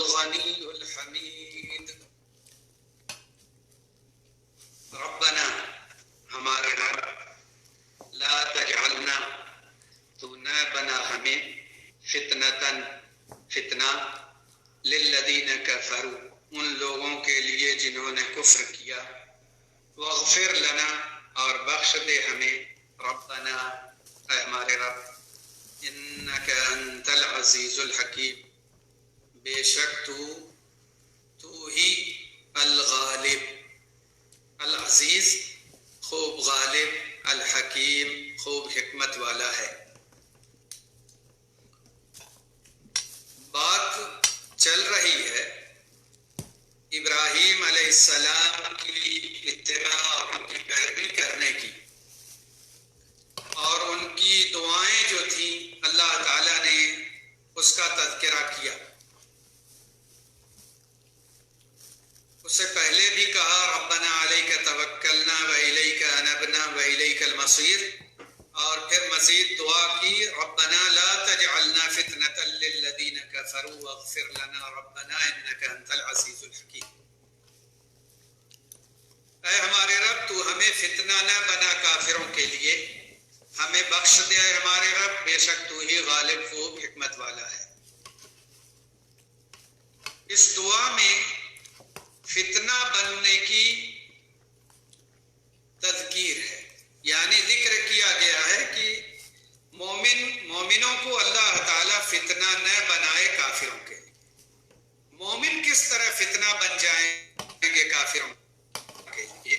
الغنی الحمید۔ ربنا ہمارے رب، لا تجعلنا تو نہ بنا ہمیں، فتنتن فتنہ، للذین کفروا ان لوگوں کے لیے جنہوں نے کفر کیا، واغفر لنا اور بخش دے ہمیں، ربنا اے ہمارے رب، انک انت العزیز الحکیم بے شک تو ہی الغالب، العزیز خوب غالب، الحکیم خوب حکمت والا ہے۔ بات چل رہی ہے ابراہیم علیہ السلام کی اتباع اور ان کی پیروی کرنے کی، اور ان کی دعائیں جو تھیں اللہ تعالیٰ نے اس کا تذکرہ کیا۔ اس سے پہلے بھی کہا ربنا علیک توکلنا والیک انبنا والیک المصیر، اور پھر مزید دعا کی ربنا لا تجعلنا فتنة للذین کفروا واغفر لنا ربنا انک انت العزیز الحکیم۔ اے ہمارے رب تو ہمیں فتنہ نہ بنا کافروں کے لیے، ہمیں بخش دے اے ہمارے رب، بے شک تو ہی غالب خوب حکمت والا ہے۔ اس دعا میں فتنہ بننے کی تذکیر ہے، یعنی ذکر کیا گیا ہے کہ مومنوں کو اللہ تعالیٰ فتنہ نہ بنائے کافروں کے لیے۔ مومن کس طرح فتنہ بن جائیں گے کافروں کے لیے؟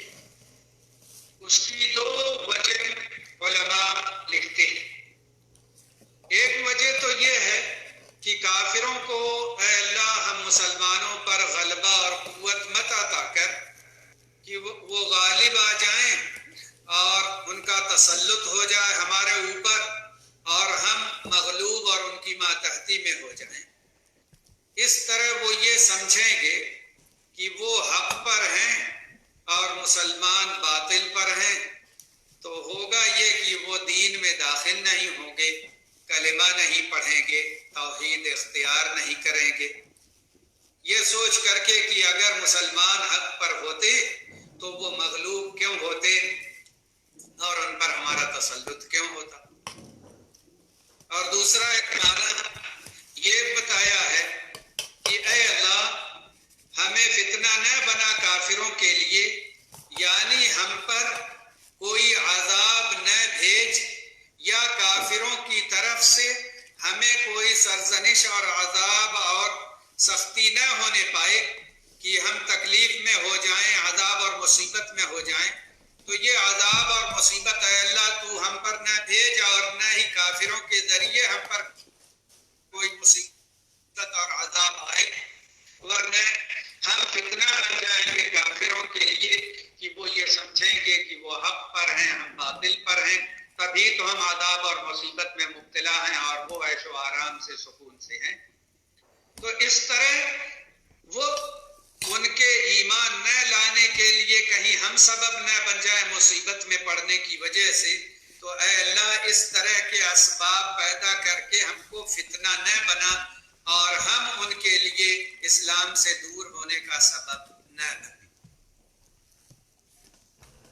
اس کی دو وجہ علماء لکھتے ہیں۔ ایک وجہ تو یہ ہے کہ کافروں کو اے اللہ ہم مسلمانوں پر غلبہ اور قوت مت عطا کر کہ وہ غالب آ جائیں اور ان کا تسلط ہو جائے ہمارے اوپر اور ہم مغلوب اور ان کی ماتحتی میں ہو جائیں۔ اس طرح وہ یہ سمجھیں گے کہ وہ حق پر ہیں اور مسلمان باطل پر ہیں، تو ہوگا یہ کہ وہ دین میں داخل نہیں ہوں گے، کلمہ نہیں پڑھیں گے، توحید اختیار نہیں کریں گے، یہ سوچ کر کے کہ اگر مسلمان حق پر ہوتے تو وہ مغلوب کیوں ہوتے اور ان پر ہمارا تسلط کیوں ہوتا۔ اور دوسرا ایک معنی یہ بتایا ہے کہ اے اللہ ہمیں فتنہ نہ بنا کافروں کے لیے، یعنی ہم پر کوئی عذاب نہ بھیج یا کافروں کی طرف سے ہمیں کوئی سرزنش اور عذاب اور سختی نہ ہونے پائے کہ ہم تکلیف میں ہو جائیں، عذاب اور مصیبت میں ہو جائیں۔ تو یہ عذاب اور مصیبت اے اللہ تو ہم پر نہ بھیج اور نہ ہی کافروں کے ذریعے ہم پر کوئی مصیبت اور عذاب آئے، ورنہ ہم فتنہ بن جائیں گے کافروں کے لیے کہ وہ یہ سمجھیں گے کہ وہ حق پر ہیں ہم باطل پر ہیں، تبھی تو ہم عذاب اور مصیبت میں مبتلا ہیں اور وہ عیش و آرام سے سکون سے ہیں۔ تو اس طرح وہ ان کے ایمان نہ لانے کے لیے کہیں ہم سبب نہ بن جائیں مصیبت میں پڑنے کی وجہ سے، تو اے اللہ اس طرح کے اسباب پیدا کر کے ہم کو فتنہ نہ بنا اور ہم ان کے لیے اسلام سے دور ہونے کا سبب نہ بنے۔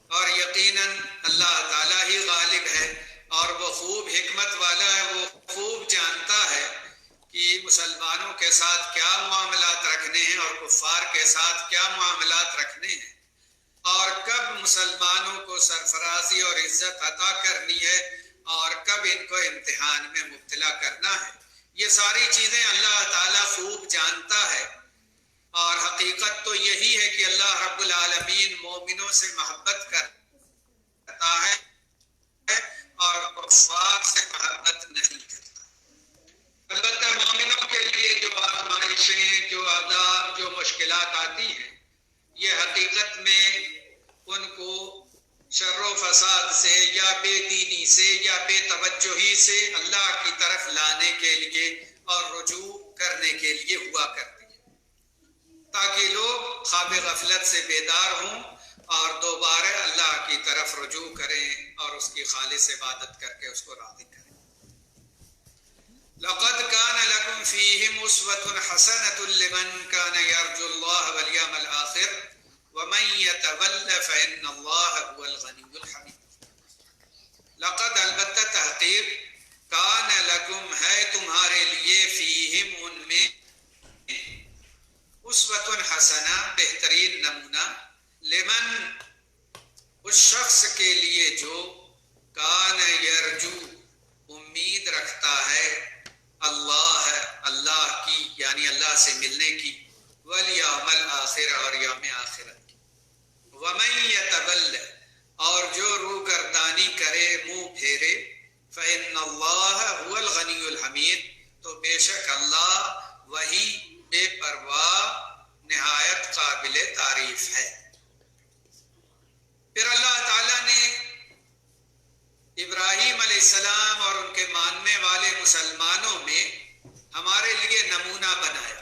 اور یقیناً اللہ تعالیٰ ہی غالب ہے اور وہ خوب حکمت والا ہے، وہ خوب جانتا ہے کہ مسلمانوں کے ساتھ کیا معاملات رکھنے ہیں اور کفار کے ساتھ کیا معاملات رکھنے ہیں، اور کب مسلمانوں کو سرفرازی اور عزت عطا کرنی ہے اور کب ان کو امتحان میں مبتلا کرنا ہے۔ یہ ساری چیزیں اللہ تعالیٰ خوب جانتا ہے، اور حقیقت تو یہی ہے کہ اللہ رب العالمین مومنوں سے محبت کرتا ہے اور کفار سے محبت نہیں کرتا۔ البتہ مومنوں کے لیے جو آزمائشیں، جو عذاب، جو مشکلات آتی ہیں، یہ حقیقت میں ان کو شر و فساد سے یا بے دینی سے یا بے توجہی سے اللہ کی طرف لانے کے لیے اور رجوع کرنے کے لیے ہوا کرتی ہے، تاکہ لوگ خواب غفلت سے بیدار ہوں اور دوبارہ اللہ کی طرف رجوع کریں اور اس کی خالص عبادت کر کے اس کو راضی کریں۔ لقد كان لكم فيهم أسوة حسنة لمن كان يرجو الله واليوم الآخر ومن يتول فإن الله هو الغني الحميد. لقد البتہ تحقیق کان لکم ہے تمہارے لیے فیہم ان میں اسوۃ حسنہ بہترین نمونہ لمن اس شخص کے لیے جو کان یرجو امید رکھتا ہے اللہ کی یعنی اللہ سے ملنے کی والیوم الآخر اور یوم آخرت کی ومن یتول اور جو روگردانی کرے منہ پھیرے فإن اللہ هو الغنی الحمید تو بے شک اللہ وہی بے پرواہ نہایت قابل تعریف ہے. پھر اللہ تعالیٰ نے ابراہیم علیہ السلام اور ان کے ماننے والے مسلمانوں میں ہمارے لیے نمونہ بنایا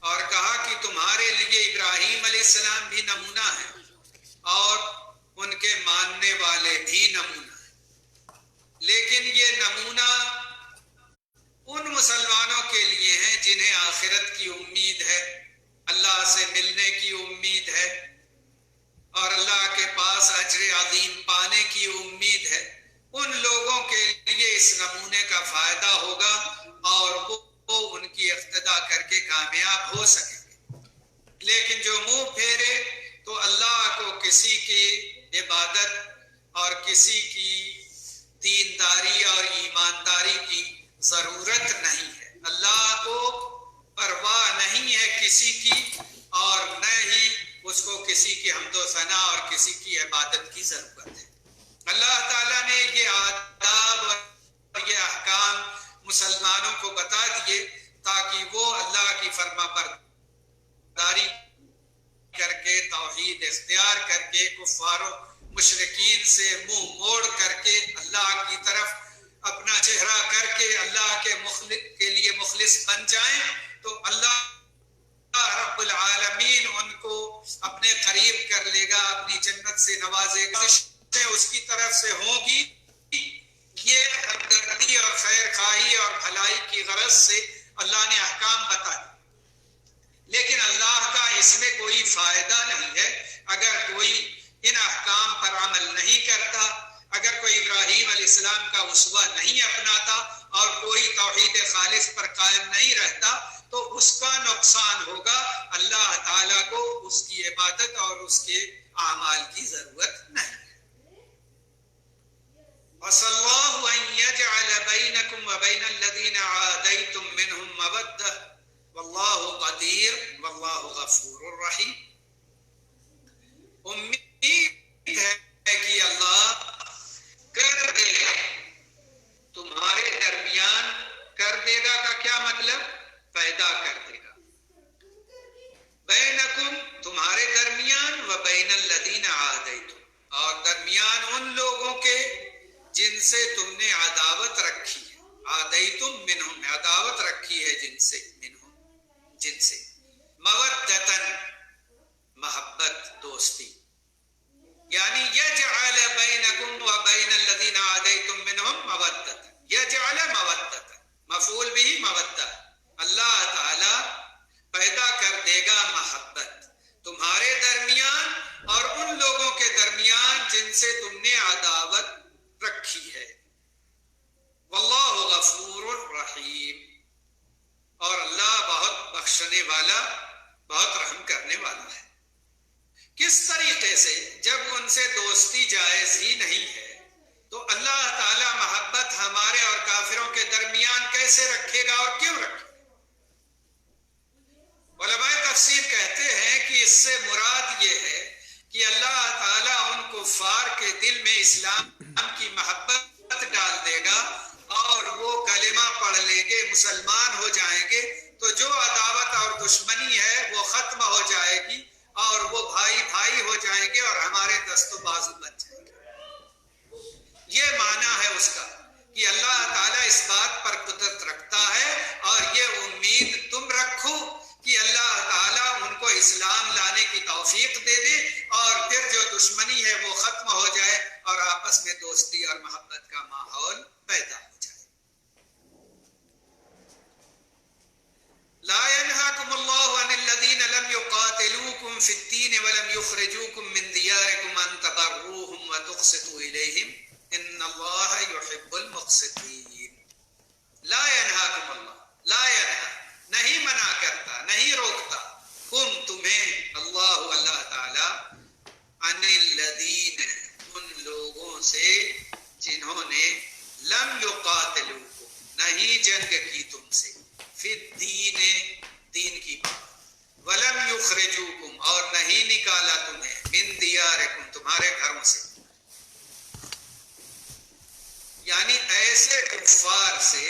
اور کہا کہ تمہارے لیے ابراہیم علیہ السلام بھی نمونہ ہے اور ان کے ماننے والے بھی نمونہ ہیں. لیکن یہ نمونہ ان مسلمانوں کے لیے ہیں جنہیں آخرت کی امید ہے، اللہ سے ملنے کی امید ہے اور اللہ کے پاس اجر عظیم پانے کی امید ہے. ان لوگوں کے لیے اس نمونے کا فائدہ ہوگا اور وہ ان کی اقتدا کر کے کامیاب ہو سکیں گے. لیکن جو منہ پھیرے تو اللہ کو کسی کی عبادت اور کسی کی دینداری اور ایمانداری کی ضرورت نہیں ہے. اللہ کو پرواہ نہیں ہے کسی کی اور نہ ہی اس کو کسی کی حمد و ثنا اور کسی کی عبادت کی ضرورت ہے. اللہ تعالیٰ نے یہ آداب اور یہ احکام مسلمانوں کو بتا دیے تاکہ وہ اللہ کی فرما برداری کر کے توحید اختیار کر کے کفاروں مشرکین سے منہ موڑ کر کے اللہ کی طرف اپنا چہرہ کر کے اللہ کے لیے مخلص بن جائیں تو اللہ رب العالمین ان کو اپنے قریب کر لے گا، اپنی جنت سے نوازے گا. اس کی طرف سے ہوگی. یہ ہمدردی اور خیر خواہی اور بھلائی کی غرض سے اللہ نے احکام بتائے، لیکن اللہ کا اس میں کوئی فائدہ نہیں ہے اگر کوئی ان احکام پر عمل نہیں کرتا، اگر کوئی ابراہیم علیہ السلام کا اسوہ نہیں اپناتا اور کوئی توحید خالص پر قائم نہیں رہتا تو اس کا نقصان ہوگا. اللہ تعالیٰ کو اس کی عبادت اور اس کے اعمال کی ضرورت نہیں. وَصَلَّى اللَّهُ أَن يَجْعَلَ بَيْنَكُمْ وَبَيْنَ الَّذِينَ عَادَيْتُم مِّنْهُم مَّوَدَّةً وَاللَّهُ قَدِيرٌ وَاللَّهُ غَفُورٌ رَّحِيمٌ. امید ہے کہ اللہ کر دے گا تمہارے درمیان. کر دے گا کا کیا مطلب؟ پیدا کر دے گا. بینکم تمہارے درمیان وبین الذین عادیتم اور درمیان ان لوگوں کے جن سے تم نے عداوت رکھی ہے. عادیتم منہم عداوت رکھی ہے جن سے، منہم جن سے. مودتن محبت دوستی، یعنی یجعل بینکم وبین الذین عادیتم منہم مودتن. یجعل مودتن مفعول بھی مودہ. اللہ تعالی پیدا کر دے گا محبت تمہارے درمیان اور ان لوگوں کے درمیان جن سے تم نے عداوت رکھی ہے. واللہ غفور رحیم اور اللہ بہت بخشنے والا بہت رحم کرنے والا ہے. کس طریقے سے؟ جب ان سے دوستی جائز ہی نہیں ہے تو اللہ تعالی محبت ہمارے اور کافروں کے درمیان کیسے رکھے گا اور کیوں رکھے گا؟ علماء تفسیر کہتے ہیں کہ اس سے مراد یہ ہے کہ اللہ تعالیٰ ان کفار کے دل میں اسلام کی محبت ڈال دے گا اور وہ کلمہ پڑھ لیں گے، مسلمان ہو جائیں گے تو جو عداوت اور دشمنی ہے وہ ختم ہو جائے گی اور وہ بھائی بھائی ہو جائیں گے اور ہمارے دست و بازو بن جائیں گے. یہ معنی ہے اس کا کہ اللہ تعالیٰ اس بات پر قدرت رکھتا ہے اور یہ امید تم رکھو کہ اللہ تعالیٰ ان کو اسلام لانے کی توفیق دے دے اور پھر جو دشمنی ہے وہ ختم ہو جائے اور آپس میں دوستی اور محبت کا ماحول پیدا ہو جائے. الدین ولم یخرجوکم من دیارکم ان تبروہم وتقسطوا الیہم ان اللہ یحب المقسطین. لا ینہاکم اللہ، لا ینہا نہیں منع کرتا، نہیں روکتا، کم تمہیں، اللہ تعالی، عن الذین ان لوگوں سے جنہوں نے لم یقاتلوکم نہیں جنگ کی تم سے، فی الدین دین کی بات، ولم یخرجوکم اور نہیں نکالا تمہیں، من دیارکم تمہارے گھروں سے. یعنی ایسے کفار سے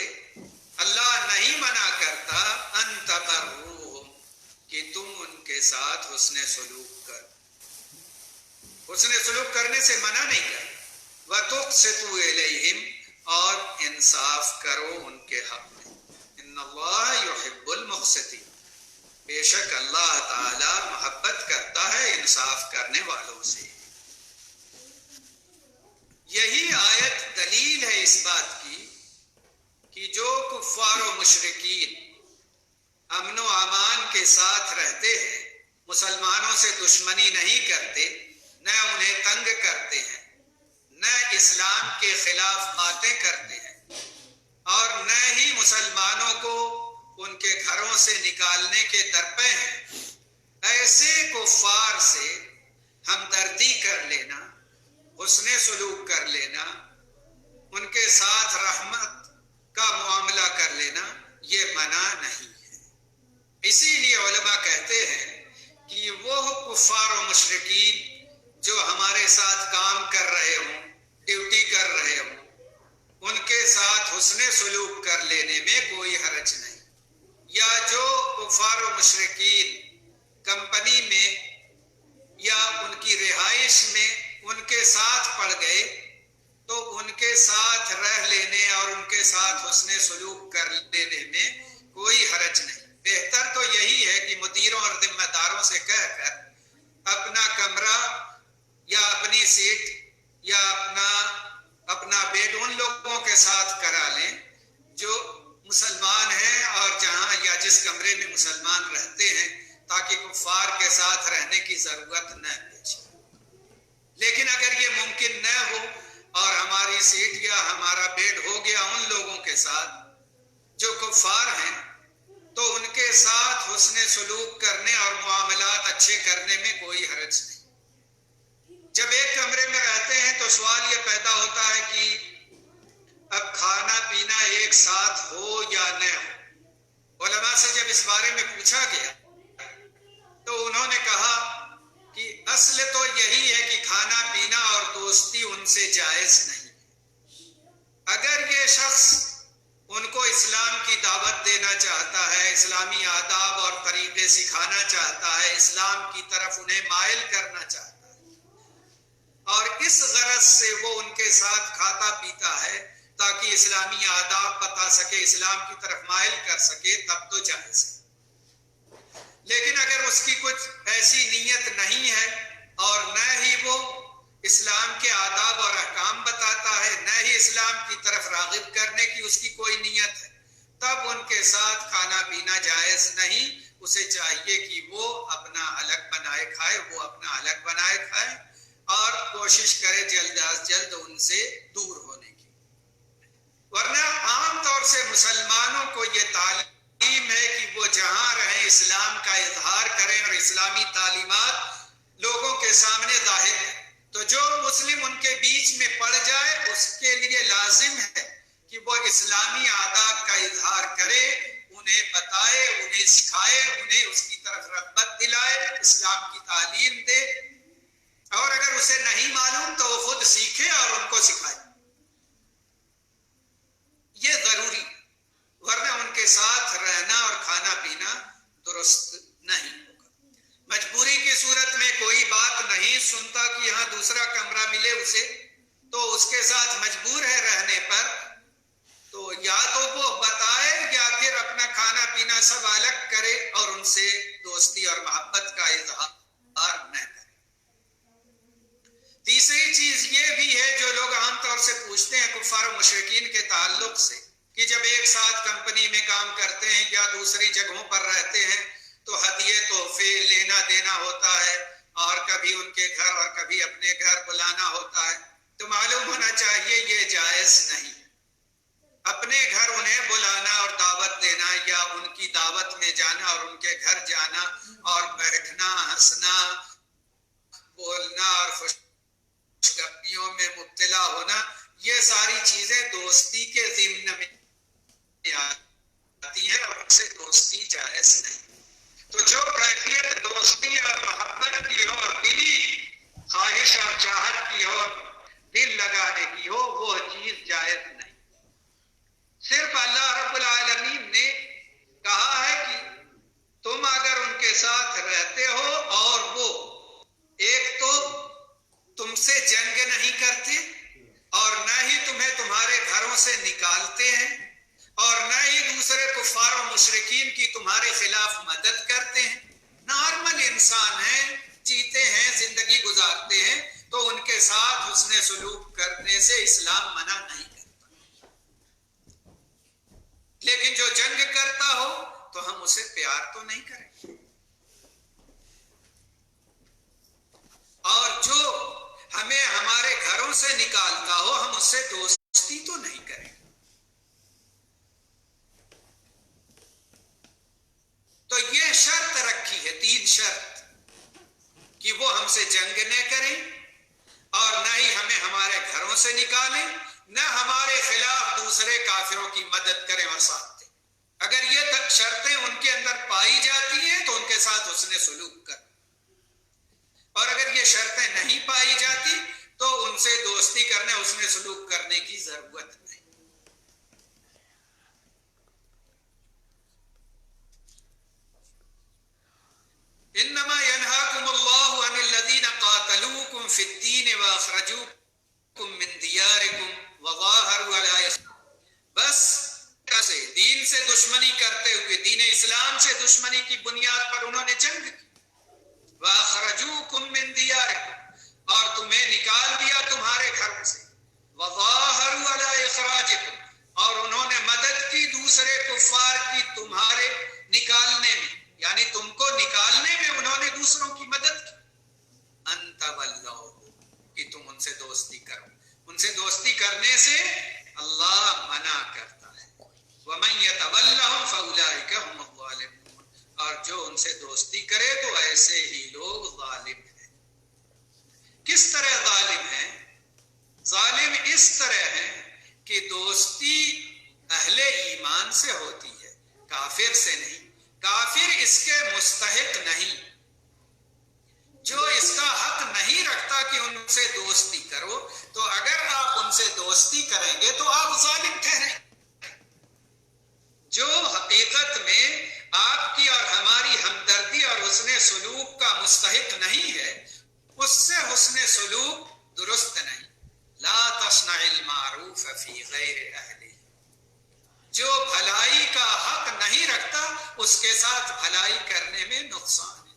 اللہ نہیں منع کرتا ان تبروہم کہ تم ان کے ساتھ حسن سلوک کر، حسن سلوک کرنے سے منع نہیں کرتا. وَتُقْسِطُوا إِلَيْهِمْ اور انصاف کرو ان کے حق میں. ان اللہ یحب المقسطین بے شک اللہ تعالی محبت کرتا ہے انصاف کرنے والوں سے. یہی آیت دلیل ہے اس بات کی کہ جو کفار و مشرکین امن و امان کے ساتھ رہتے ہیں، مسلمانوں سے دشمنی نہیں کرتے، نہ انہیں تنگ کرتے ہیں، نہ اسلام کے خلاف باتیں کرتے ہیں، اور نہ ہی مسلمانوں کو ان کے گھروں سے نکالنے کے درپے ہیں، ایسے کفار سے ہمدردی کر لینا، حسن سلوک کر لینا، ان کے ساتھ رحمت کا معاملہ کر لینا، یہ منع نہیں ہے. اسی لیے علماء کہتے ہیں کہ وہ کفار و مشرکین جو ہمارے ساتھ کام کر رہے ہوں، ڈیوٹی کر رہے ہوں، ان کے ساتھ حسن سلوک کر لینے میں کوئی حرج نہیں. یا جو کفار و مشرکین کمپنی میں یا ان کی رہائش میں ان کے ساتھ پڑ گئے تو ان کے ساتھ رہ لینے اور ان کے ساتھ حسن سلوک کر لینے میں کوئی حرج نہیں. بہتر تو یہی ہے کہ مدیروں اور ذمہ داروں سے کہہ کر اپنا کمرہ یا اپنی سیٹ یا اپنا بیڈ ان لوگوں کے ساتھ کرا لیں جو مسلمان ہیں اور جہاں یا جس کمرے میں مسلمان رہتے ہیں، تاکہ کفار کے ساتھ رہنے کی ضرورت نہ پیش. لیکن اگر یہ ممکن نہ ہو اور ہماری سیٹ یا ہمارا بیڈ ہو گیا ان لوگوں کے ساتھ جو کفار ہیں، تو ان کے ساتھ حسن سلوک کرنے اور معاملات اچھے کرنے میں کوئی حرج نہیں. جب ایک کمرے میں رہتے ہیں تو سوال یہ پیدا ہوتا ہے کہ اب کھانا پینا ایک ساتھ ہو یا نہ ہو. علماء سے جب اس بارے میں پوچھا گیا تو انہوں نے کہا کہ اصل تو یہی ہے کہ کھانا پینا اور دوستی ان سے جائز نہیں. اگر یہ شخص ان کو اسلام کی دعوت دینا چاہتا ہے، اسلامی آداب اور طریقے سکھانا چاہتا ہے، اسلام کی طرف انہیں مائل کرنا چاہتا ہے، اور اس غرض سے وہ ان کے ساتھ کھاتا پیتا ہے تاکہ اسلامی آداب بتا سکے، اسلام کی طرف مائل کر سکے، تب تو جائز ہے. لیکن اگر اس کی کچھ ایسی نیت نہیں ہے اور نہ ہی وہ اسلام کے آداب اور احکام بتاتا ہے، نہ ہی اسلام کی طرف راغب کرنے کی اس کی کوئی نیت ہے، تب ان کے ساتھ کھانا پینا جائز نہیں. اسے چاہیے کہ وہ اپنا الگ بنائے کھائے، وہ اپنا الگ بنائے کھائے اور کوشش کرے جلد از جلد ان سے دور ہونے کی. ورنہ عام طور سے مسلمانوں کو یہ تعلیم ہے کہ وہ جہاں رہیں اسلام کا اظہار کریں اور اسلامی تعلیمات لوگوں کے سامنے ظاہر ہے. تو جو مسلم ان کے بیچ میں پڑ جائے اس کے لیے لازم ہے کہ وہ اسلامی آداب کا اظہار کرے، انہیں بتائے، انہیں سکھائے، انہیں اس کی طرف رغبت دلائے، اسلام کی تعلیم دے، اور اگر اسے نہیں معلوم تو وہ خود سیکھے اور ان کو سکھائے. یہ ضروری ہے، ورنہ ان کے ساتھ رہنا اور کھانا پینا درست نہیں ہوگا. مجبوری کی صورت میں کوئی بات نہیں سنتا کہ یہاں دوسرا کمرہ ملے اسے، تو اس کے ساتھ مجبور ہے رہنے پر، تو یا تو وہ بتائے یا پھر اپنا کھانا پینا سب الگ کرے اور ان سے دوستی اور محبت کا اظہار نہ کرے. تیسری چیز یہ بھی ہے جو لوگ عام طور سے پوچھتے ہیں کفار و مشرکین کے تعلق سے، کہ جب ایک ساتھ کمپنی میں کام کرتے ہیں یا دوسری جگہوں پر رہتے ہیں تو ہدیے تحفے لینا دینا ہوتا ہے اور ان کے گھر جانا اور بیٹھنا، ہنسنا، بولنا اور خوشگپیوں میں مبتلا ہونا، یہ ساری چیزیں دوستی کے ضمن میں آتی ہیں اور ان سے دوستی جائز نہیں۔ تو جو کیفیت دوستی اور محبت کی ہو، دلی خواہش اور چاہت کی ہو، دل لگانے کی ہو، وہ چیز جائز نہیں۔ صرف اللہ رب العالمین نے کہا ہے کہ تم اگر ان کے ساتھ رہتے ہو اور وہ ایک تو تم سے جنگ نہیں کرتے اور نہ ہی تمہیں تمہارے گھروں سے نکالتے ہیں اور نہ ہی دوسرے کفار و مشرکین کی تمہارے خلاف مدد کرتے ہیں، نارمل انسان ہیں، جیتے ہیں، زندگی گزارتے ہیں، تو ان کے ساتھ حسن سلوک کرنے سے اسلام منع نہیں کرتا۔ لیکن جو جنگ کرتا ہو تو ہم اسے پیار تو نہیں کریں، اور جو ہمیں ہمارے گھروں سے نکالتا ہو ہم اس سے دوستی تو نہیں کریں۔ تو یہ شرط رکھی ہے، 3 شرط، کہ وہ ہم سے جنگ نہ کریں اور نہ ہی ہمیں ہمارے گھروں سے نکالیں، نہ ہمارے خلاف دوسرے کافروں کی مدد کریں اور ساتھ دیں۔ اگر یہ شرطیں ان کے اندر پائی جاتی ہیں تو ان کے ساتھ حسن سلوک کریں، اور اگر یہ شرطیں نہیں پائی جاتی تو ان سے دوستی کرنے، حسن سلوک کرنے کی ضرورت نہیں۔ انما ينهاكم الله عن الذين قاتلوكم في الدين واخرجوكم من دياركم وظاهروا على بس ایسے دین سے دشمنی کرتے ہوئے، دین اسلام سے دشمنی کی بنیاد پر انہوں نے جنگ کی، وَأَخْرَجُوكُم مِّن دِيَارِكُمْ، اور تمہیں نکال دیا تمہارے گھروں سے، وَظَاهَرُوا عَلَىٰ إِخْرَاجِكُمْ، اور انہوں نے مدد کی دوسرے کفار کی تمہارے نکالنے میں، یعنی تم کو نکالنے میں انہوں نے دوسروں کی مدد کی۔ أَن تَوَلَّوْهُمْ، کہ تم ان سے دوستی کرو، ان سے دوستی کرنے سے اللہ منع کرتا ہے۔ وَمَن يَتَوَلَّهُمْ فَأُولَٰئِكَ هُمُ الظَّالِمُونَ، اور جو ان سے دوستی کرے تو ایسے ہی لوگ ظالم ہیں۔ کس طرح ظالم ہیں؟ ظالم اس طرح ہیں کہ دوستی اہل ایمان سے ہوتی ہے، کافر سے نہیں۔ کافر اس کے مستحق نہیں، جو اس کا حق نہیں رکھتا کہ ان سے دوستی کرو، تو اگر آپ ان سے دوستی کریں گے تو آپ ظالم ٹھہریں۔ جو حقیقت میں آپ کی اور ہماری ہمدردی اور حسن سلوک کا مستحق نہیں ہے، اس سے حسن سلوک درست نہیں۔ لا تصنع المعروف فی غیر اہلہ، جو بھلائی کا حق نہیں رکھتا اس کے ساتھ بھلائی کرنے میں نقصان ہے،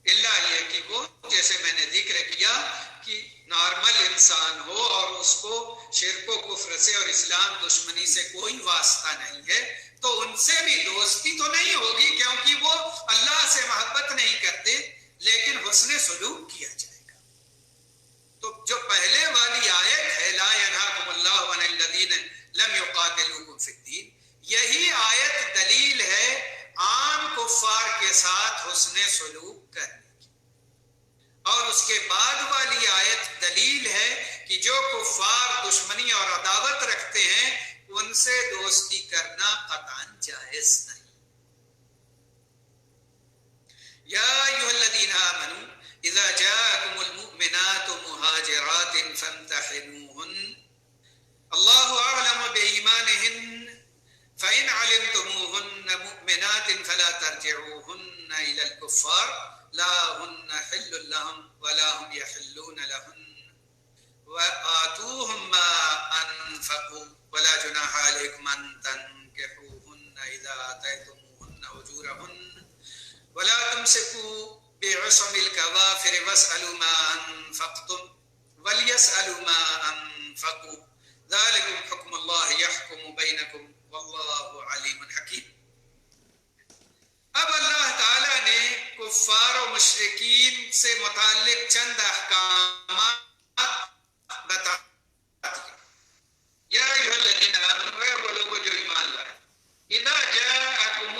الا یہ کہ وہ، جیسے میں نے ذکر کیا کہ نارمل انسان ہو اور اس کو شرک و کفر سے اور اسلام دشمنی سے کوئی واسطہ نہیں ہے، تو ان سے بھی دوستی تو نہیں ہوگی کیونکہ وہ اللہ سے محبت نہیں کرتے، لیکن حسن سلوک کیا جائے گا۔ تو جو پہلے والی آیت ہے لا ینہاکم اللہ عن الذین لم یقاتلوکم فی الدین، یہی آیت دلیل ہے عام کفار کے ساتھ حسن سلوک کرنے کی، اور اس کے بعد والی آیت دلیل ہے کہ جو کفار دشمنی اور عداوت رکھتے ہیں ان سے دوستی کرنا قطعاً جائز نہیں۔ یا ایھا الذین آمنوا اذا جاءکم المؤمنات مہاجرات فامتحنوہن اللہ اعلم بإیمانہن فإن علمتموہن مؤمنات فلا ترجعوہن إلی الكفار لا ہن حل لهم ولا هم يحلون لهن وآتوهم ما أنفقوا ولا جناح عليكم أن تنكحوهن إذا آتيتموهن أجورهن ولا تمسكوا بعصم الكوافر واسألوا ما أنفقتم وليسألوا ما أنفقوا ذلكم حكم الله يحكم بينكم والله عليم حكيم۔ اب اللہ تعالیٰ نے کفار و مشرکین سے متعلق چند احکامات بتا دیا۔ یا ایھا الذین آمنوا، وہ لوگ جو ایمان لائے، اذا جاءکم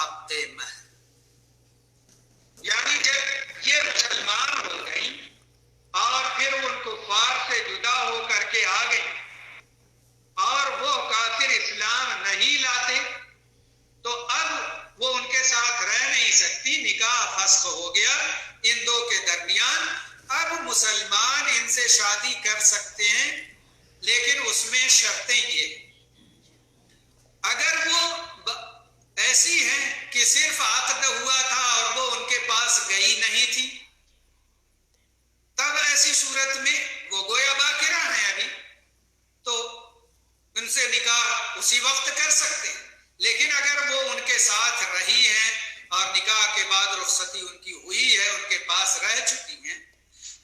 حق مہر. یعنی جب یہ مسلمان ہو گئی اور پھر ان کفار سے جدا ہو کر کے آ گئی اور وہ کافر اسلام نہیں لاتے تو اب وہ ان کے ساتھ رہ نہیں سکتی. نکاح فسخ ہو گیا ان دو کے درمیان. اب مسلمان ان سے شادی کر سکتے ہیں لیکن اس میں شرطیں یہ اگر وہ ایسی ہیں کہ صرف عقد ہوا تھا اور وہ ان کے پاس گئی نہیں تھی تب ایسی صورت میں وہ گویا باقرہ ہیں ابھی تو ان سے نکاح اسی وقت کر سکتے ہیں. لیکن اگر وہ ان کے ساتھ رہی ہیں اور نکاح کے بعد رخصتی ان کی ہوئی ہے ان کے پاس رہ چکی ہیں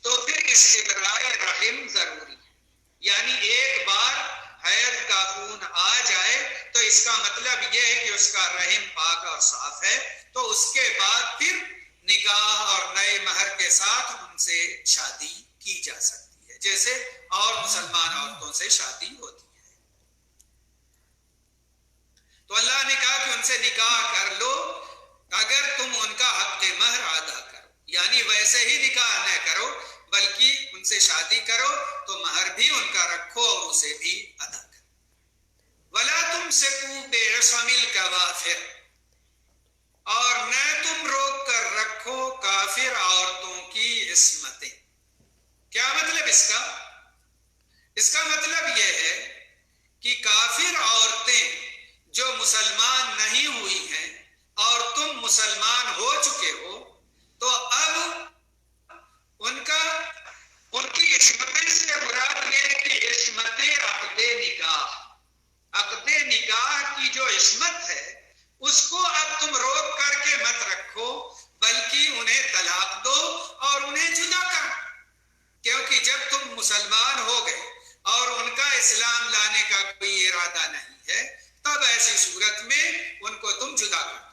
تو پھر استبراء رحم ضروری ہے. یعنی ایک بار حیض کا خون آ جائے تو اس کا مطلب یہ ہے کہ اس کا رحم پاک اور صاف ہے تو اس کے بعد پھر نکاح اور نئے مہر کے ساتھ ان سے شادی کی جا سکتی ہے جیسے اور مسلمان عورتوں سے شادی ہوتی ہے. تو اللہ نے کہا کہ ان سے نکاح کر لو اگر تم ان کا حق مہر ادا کرو. یعنی ویسے ہی نکاح نہ کرو بلکہ ان سے شادی کرو تو مہر بھی ان کا رکھو اور اسے بھی ادا کرو. وَلَا تُمْسِكُوا بِعِصَمِ الْكَوَافِرِ اور نہ تم روک کر رکھو کافر عورتوں کی عصمتیں. کیا مطلب اس کا؟ اس کا مطلب یہ ہے کہ کافر عورتیں جو مسلمان نہیں ہوئی ہیں اور تم مسلمان ہو چکے ہو تو اب ان کی عصمتیں سے مراد یہ کہ عصمت عقد نکاح. عقد نکاح کی جو عصمت ہے اس کو اب تم روک کر کے مت رکھو بلکہ انہیں طلاق دو اور انہیں جدا کرو. کیونکہ جب تم مسلمان ہو گئے اور ان کا اسلام لانے کا کوئی ارادہ نہیں ہے تب ایسی صورت میں ان کو تم جدا کر دو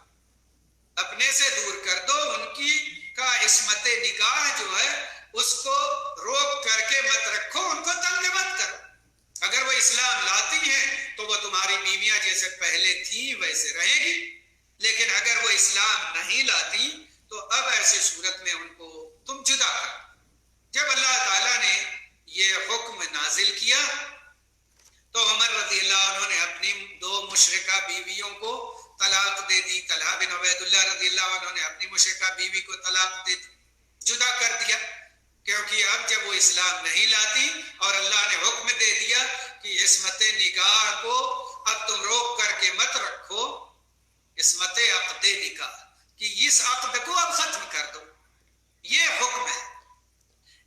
اپنے سے دور کر دو. ان کی کا عصمت نکاح جو ہے اس کو روک کر کے مت رکھو ان کو تنگ مت کرو. اگر وہ اسلام لاتی ہیں تو وہ تمہاری بیویاں جیسے پہلے تھیں ویسے رہیں گی لیکن اگر وہ اسلام نہیں لاتی تو اب ایسی صورت میں ان کو تم جدا کرو. جب اللہ تعالیٰ نے یہ حکم نازل کیا تو عمر رضی اللہ عنہ نے اپنی 2 مشرکہ بیویوں کو طلاق دے دی. طلحہ بن عبید اللہ رضی اللہ عنہ نے اپنی مشرکہ بیوی کو طلاق دے دی جدا کر دیا کیونکہ اب جب وہ اسلام نہیں لاتی اور اللہ نے حکم دے دیا کہ عصمت نکاح کو اب تم روک کر کے مت رکھو. عصمت عقد نکاح کہ اس عقد کو اب ختم کر دو یہ حکم ہے.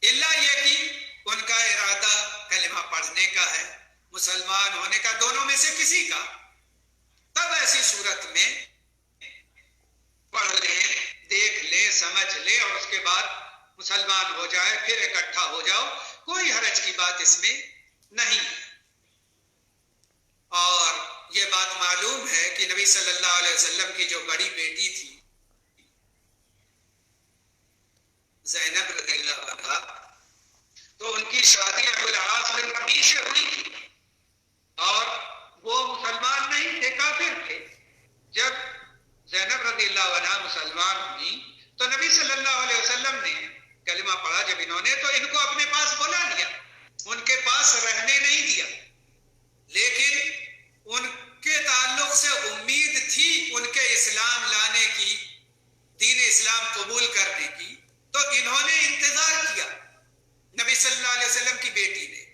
اللہ یہ کہ ان کا ارادہ کلمہ پڑھنے کا ہے مسلمان ہونے کا دونوں میں سے کسی کا تب ایسی صورت میں پڑھ لیں دیکھ لیں سمجھ لیں اور اس کے بعد مسلمان ہو جائے پھر اکٹھا ہو جاؤ کوئی حرج کی بات اس میں نہیں. اور یہ بات معلوم ہے کہ نبی صلی اللہ علیہ وسلم کی جو بڑی بیٹی تھی زینب رضی اللہ عنہا تو ان کی شادی ابو العاص بن ربیع سے ہوئی تھی اور وہ مسلمان نہیں تھے کافر تھے. جب زینب رضی اللہ عنہا مسلمان ہوئی تو نبی صلی اللہ علیہ وسلم نے کلمہ پڑھا جب انہوں نے تو ان کو اپنے پاس بلا لیا ان کے پاس رہنے نہیں دیا لیکن ان کے تعلق سے امید تھی ان کے اسلام لانے کی دین اسلام قبول کرنے کی تو انہوں نے انتظار کیا. نبی صلی اللہ علیہ وسلم کی بیٹی نے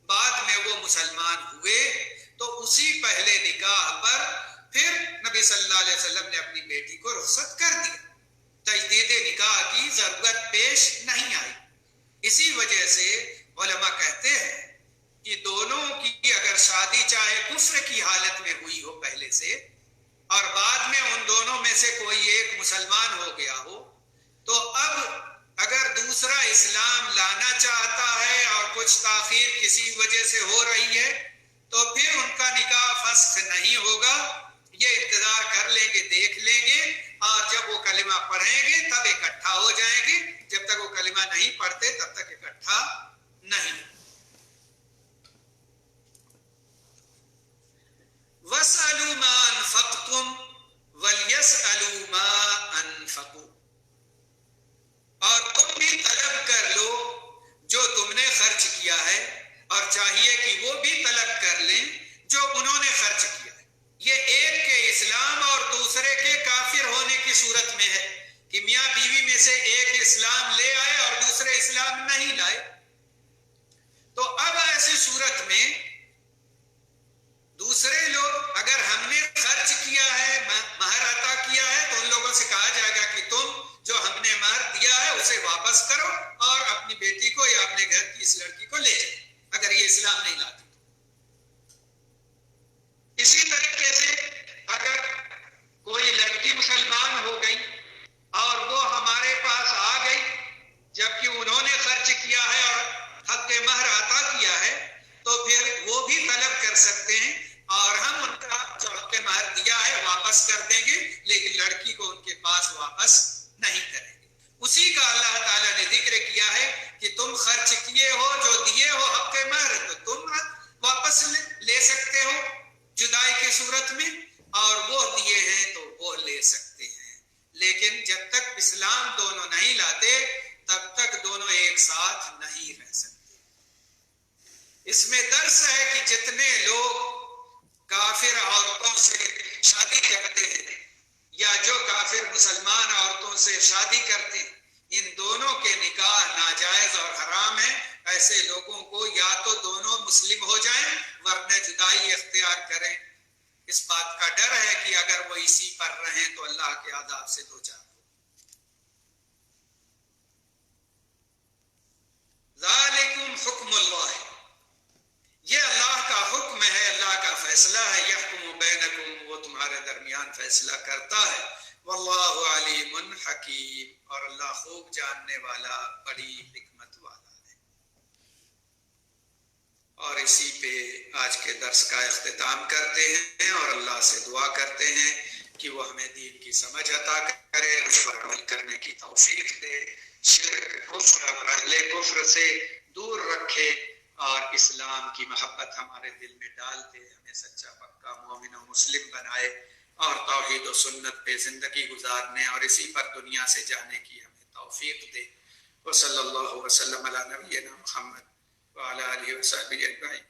بعد میں وہ مسلمان ہوئے تو اسی پہلے نکاح پر پھر نبی صلی اللہ علیہ وسلم نے اپنی بیٹی کو رخصت کر دیا. تجدید نکاح کی ضرورت پیش نہیں آئی. اسی وجہ سے علماء کہتے ہیں کہ دونوں کی اگر شادی چاہے کفر کی حالت میں ہوئی ہو پہلے سے اور بعد میں ان دونوں میں سے کوئی ایک مسلمان ہو گیا ہو تو اب اگر دوسرا اسلام لانا چاہتا ہے اور کچھ تاخیر کسی وجہ سے ہو رہی ہے تو پھر ان کا نکاح فسخ نہیں ہوگا. یہ انتظار کر لیں گے دیکھ لیں گے اور جب وہ کلمہ پڑھیں گے تب اکٹھا ہو جائیں گے. جب تک وہ کلمہ نہیں پڑھتے تب تک اکٹھا نہیں. وَاسْأَلُوا مَا أَنفَقْتُمْ وَلْيَسْأَلُوا اور ہم ان کا جو حق مہر دیا ہے واپس کر دیں گے، لیکن لڑکی کو ان کے پاس واپس نہیں کریں گے۔ اسی کا اللہ تعالیٰ نے ذکر کیا ہے کہ تم خرچ کیے ہو، جو دیے ہو حق مہر، تو تم واپس لے سکتے ہو جدائی کی صورت میں، اور وہ دیے ہیں تو وہ لے سکتے ہیں، لیکن جب تک اسلام دونوں نہیں لاتے تب تک دونوں ایک ساتھ نہیں رہ سکتے۔ اس میں درس ہے کہ جتنے لوگ کافر عورتوں سے شادی کرتے ہیں یا جو کافر مسلمان عورتوں سے شادی کرتے ہیں، ان دونوں کے نکاح ناجائز اور حرام ہیں۔ ایسے لوگوں کو یا تو دونوں مسلم ہو جائیں ورنہ جدائی اختیار کریں۔ اس بات کا ڈر ہے کہ اگر وہ اسی پر رہیں تو اللہ کے عذاب سے دوچار ہو۔ ذالکم حکم اللہ، یہ اللہ کا حکم ہے، اللہ کا فیصلہ ہے۔ یحکم بینکم، وہ تمہارے درمیان فیصلہ کرتا ہے۔ واللہ علیم حکیم، اور اللہ خوب جاننے والا، بڑی حکمت والا ہے۔ اور اسی پہ آج کے درس کا اختتام کرتے ہیں اور اللہ سے دعا کرتے ہیں کہ وہ ہمیں دین کی سمجھ عطا کرے، اس پر عمل کرنے کی توفیق دے، شرک کفر اور اہل کفر سے دور رکھے، اور اسلام کی محبت ہمارے دل میں ڈال دے، ہمیں سچا پکا مومن و مسلم بنائے، اور توحید و سنت پہ زندگی گزارنے اور اسی پر دنیا سے جانے کی ہمیں توفیق دے۔ وصلی اللہ وسلم علی نبینا محمد وعلی آلہ وصحبہ اجمعین۔